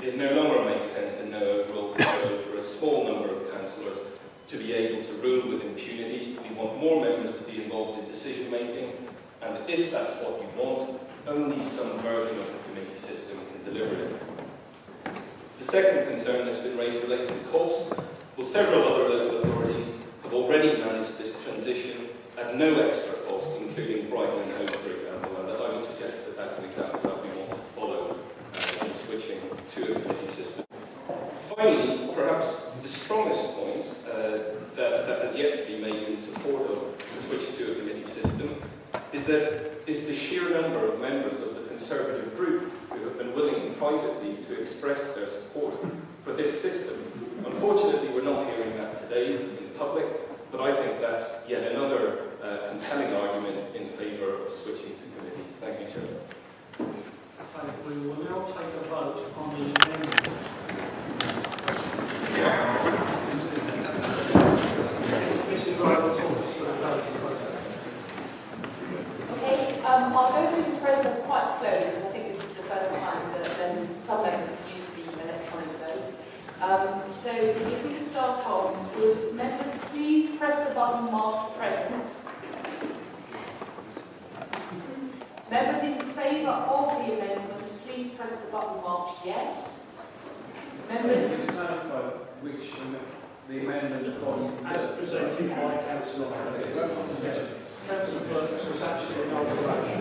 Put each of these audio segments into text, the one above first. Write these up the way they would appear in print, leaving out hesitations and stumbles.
It no longer makes sense in no overall control for a small number of councillors to be able to rule with impunity. We want more members to be involved in decision making, and if that's what you want, only some version of the committee system can deliver it. The second concern that's been raised relates to cost. Well, several other local authorities have already managed this transition at no extra cost, including Brighton and Hove, for example, and I would suggest that that's an example that we want to follow in switching to a committee system. Finally, perhaps the strongest point that has yet to be made in support of the switch to a committee system is the sheer number of members of the Conservative group who have been willing privately to express their support for this system. Unfortunately, we're not hearing that today in public, but I think that's yet another compelling argument in favour of switching to committees. Thank you, Chair. We will now take a vote on the amendment. Mrs. Wright will talk us through the vote. Okay, I'll go through this process quite slowly because I think this is the first time that some members have used the electronic vote. So if we can start off, would members please press the button marked present? Members in favour of the amendment, please press the button marked yes. Members... Which the amendment was as presented by Councillor Bourke. Councillor Bourke was actually an alteration.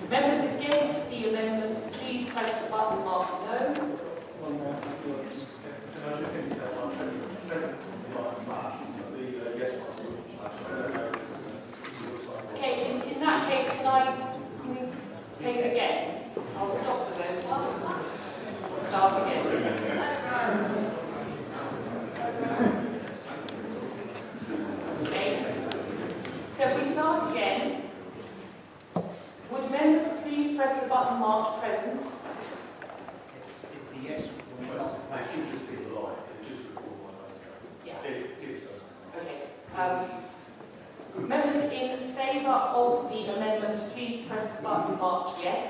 Members against the amendment, please press the button marked no. One more. Okay, in that case, can we take it again? I'll stop the vote. We'll start again. Okay. So if we start again, would members please press the button marked present? It's a yes. Well, I should just be alive and just record what I say. Yeah. Okay. Members in favour of the amendment, please press the button marked yes.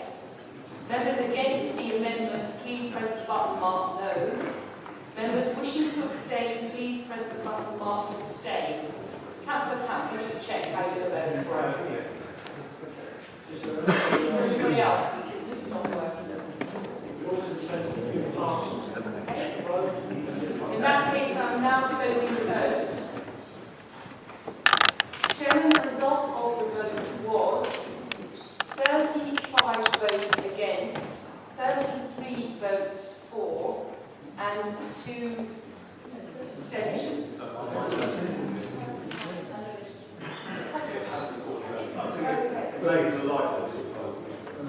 Members against the amendment, please press the button marked no. Members wishing to abstain, please press the button marked abstain. Councillor Camp, can you just check how you're voting for it? For everybody else, the system's not working. In that case, I'm now closing the vote. Chairman, the result of the vote was 35 votes against, 33 votes for, and 2 abstentions.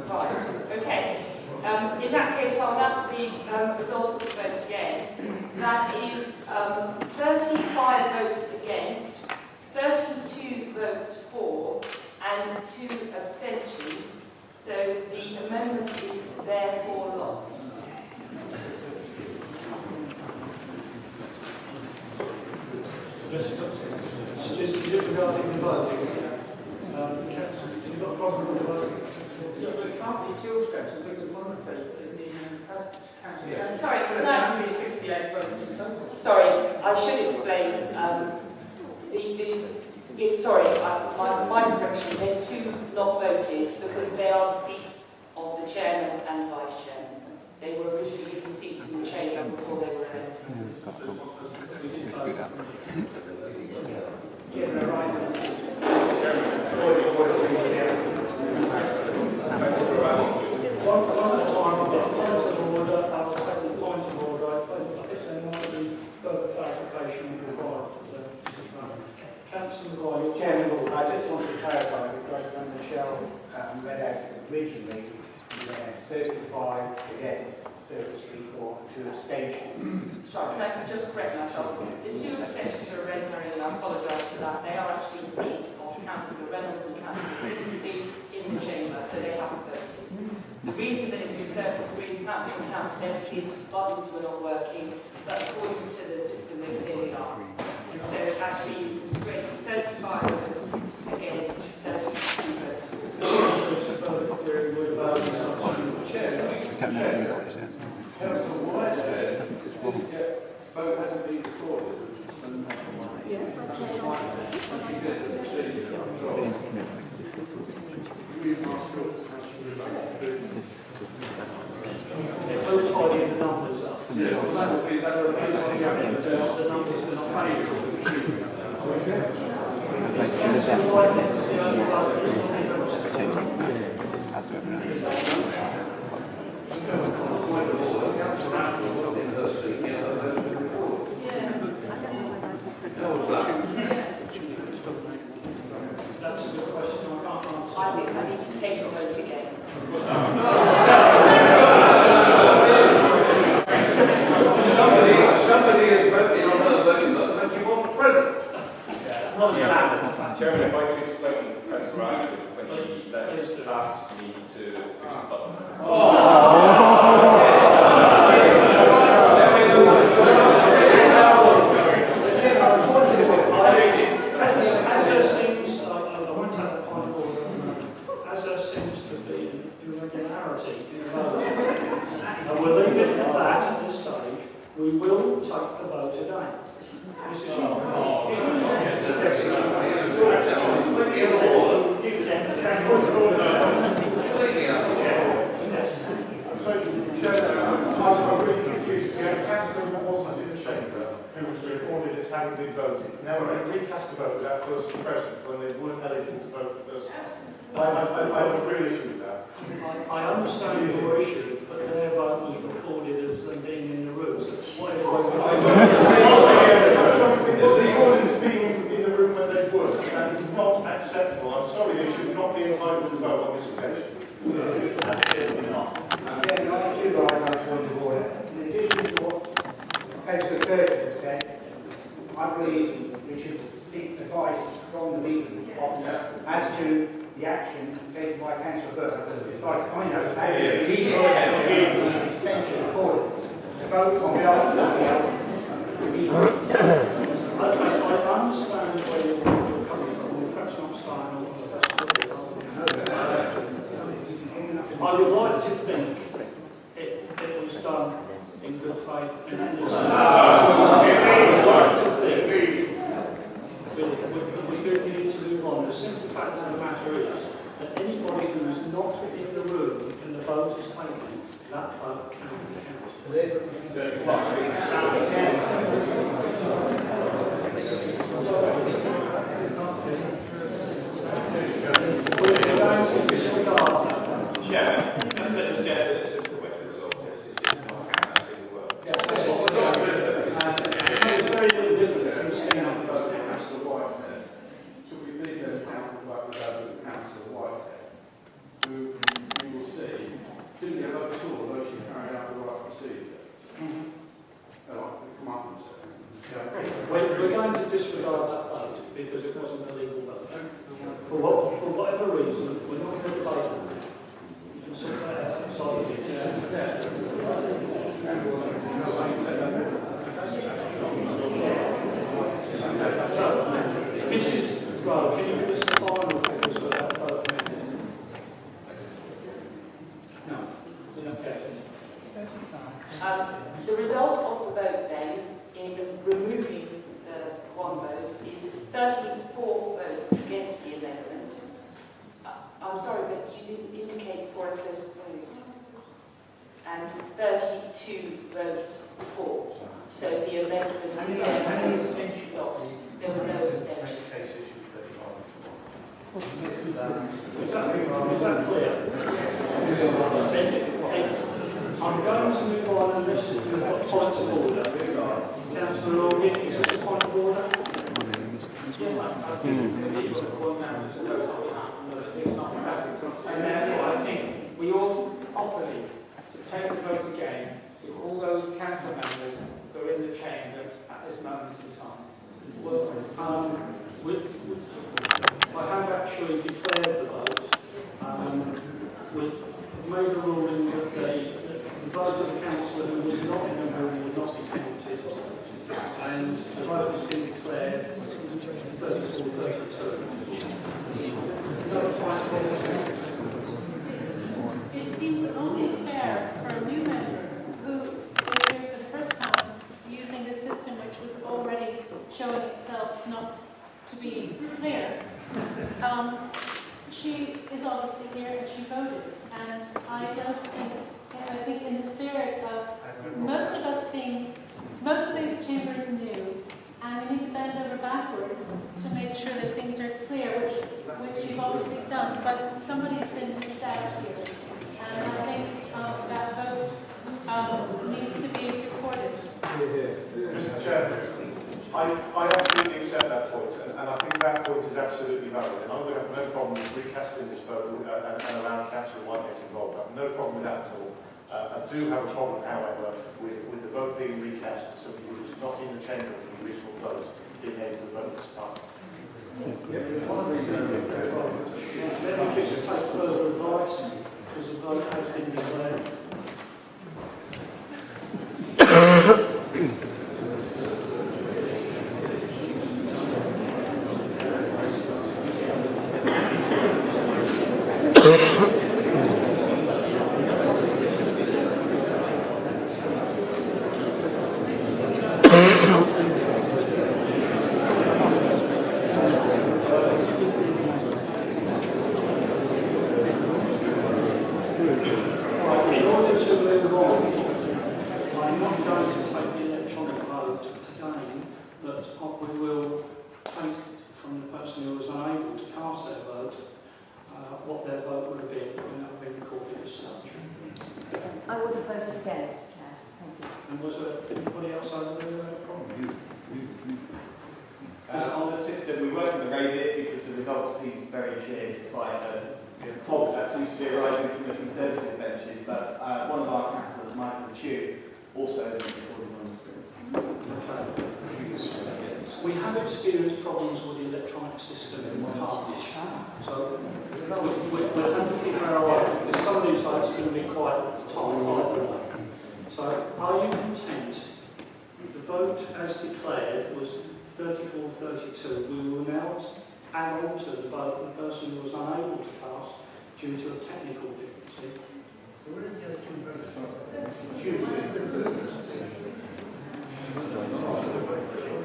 Right, okay. In that case, I'll announce the result of the vote again. That is 35 votes against, 32 votes for, and 2 abstentions. So the amendment is therefore lost. Just regarding the voting, you've got a problem with the voting? Yeah, but it can't be 2 abstentions because one of the council. Yeah. Sorry, so no. there can be 68 votes in total. Sorry, I should explain. My correction, they're 2 not voted because they are the seats of the chairman and vice chairman. They were originally given seats in the chamber before they were elected. Yeah, they're right. One at a time, I've got points of order, I'll take the point of order. I think there might be further clarification required. Councillor Boyle. Chairman, I just want to clarify that President Michelle read out originally 35 against, 33 for, and 2 abstentions. Sorry, can I just correct myself? The 2 abstentions are hereditary, and I apologise for that. They are actually the seats of Councillor Reynolds and Councillor Previously in the chamber, so they haven't voted. The reason that it was 33 is Councillor Camp said his buttons were not working, but according to the system, they clearly are. And so actually it's a straight 35 votes against 32 votes. Chair. Councillor White said, vote hasn't been recorded. We'll tidy the numbers up. Yes, well, that would be, that would be The numbers are not favourable. That's a good question, I can't answer. I think I need to take a vote again. somebody is voting on her voting button and she wants the president. Chairman, if I could explain Councillor Ashford, when she left, asked me to push the button. As there seems, I won't take the point of order, as there seems to be irregularity in the vote, and we'll leave it at that at this stage, we will take the vote again. This is I'm really confused. We had a councillor that wasn't in the chamber who was recorded as having been voted. Now we're going to recast the vote without first present when they weren't eligible to vote first. I have a real issue with that. I understand your issue, but their vote was recorded as them being in the room, so Recorded as being in the room when they were, and it's not acceptable. I'm sorry, they should not be entitled to vote on this occasion. Again, I have two lines on point of order. In addition to what Councillor Burgess has said, I believe we should seek advice from the legal officer as to the action taken by Councillor Burke. Because it's like, I know, that is legal essential according to vote on behalf of somebody else. I understand where you're coming from, perhaps not starting on I would like to think it was done in good faith and innocence. I would like to think we do need to move on. The simple fact of the matter is that anybody who is not in the room when the vote is taken, that vote cannot be counted. We're going to disregard that. Yeah, let's suggest that it's a question result. Yes, it's not a single word. There's very little difference in setting up the vote. Councillor Whitehead. So we need to account for that Councillor Whitehead, who we will see didn't get a vote at all, although she carried out the right procedure. Come up and say. We're going to disregard that vote because it wasn't a legal vote. For whatever reason, we're not going to debate on it. You can sort that out outside of it. So, Mrs. Rowe, can you give us the final figures for that vote? No. Okay. The result of the vote then, in removing the one vote, is 34 votes against the amendment. I'm sorry, but you didn't indicate for a close vote. And 32 votes for. So the amendment is then lost. There were no abstentions. Is that clear? I'm going to move on unless you've got points of order. Councillor Organ, is this a point of order? Yes, I think it's a one man to vote on behalf of it's not present. And therefore, I think we ought properly to take the vote again to all those council members who are in the chamber at this moment in time. I have actually declared the vote. We've made a ruling that the vote of the councillor who was not in the room would not be counted. And the vote has been declared 34-32. It seems only fair for a new member who Chair, I absolutely accept that point, and I think that point is absolutely valid, and I would have no problem with recasting this vote and allowing Councillor White get involved. I have no problem with that at all. I do have a problem, however, with the vote being recast and somebody who was not in the chamber for the original vote being able to vote this time. Let me just take further advice, because the vote has been declared. On the system, we weren't going to raise it because the result seems very clear, despite the problem that seems to be arising from the Conservative benches. But one of our councillors, Michael Chu, also isn't recording on the screen. We have experienced problems with the electronic system in the past, so we're going to keep our eye on it. Some of these votes are going to be quite tight. So, are you content? The vote as declared was 34-32. We will now add on to the vote the person who was unable to pass due to a technical difficulty.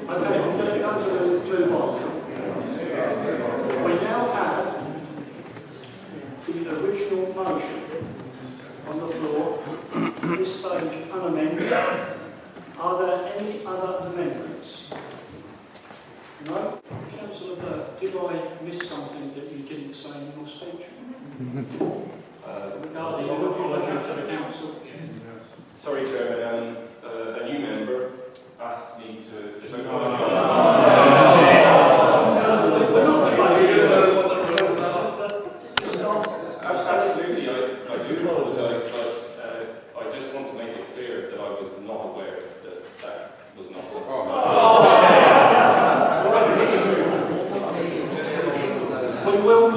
Okay, I'm going to go to move on. We now have the original motion on the floor, at this stage unamended. Are there any other amendments? No? Councillor Bourke, did I miss something that you didn't say in your speech? Regarding your apology to the council? Sorry, Chairman, a new member asked me to vote We're not debating. Absolutely, I do apologise, but I just want to make it clear that I was not aware that that was not so. We will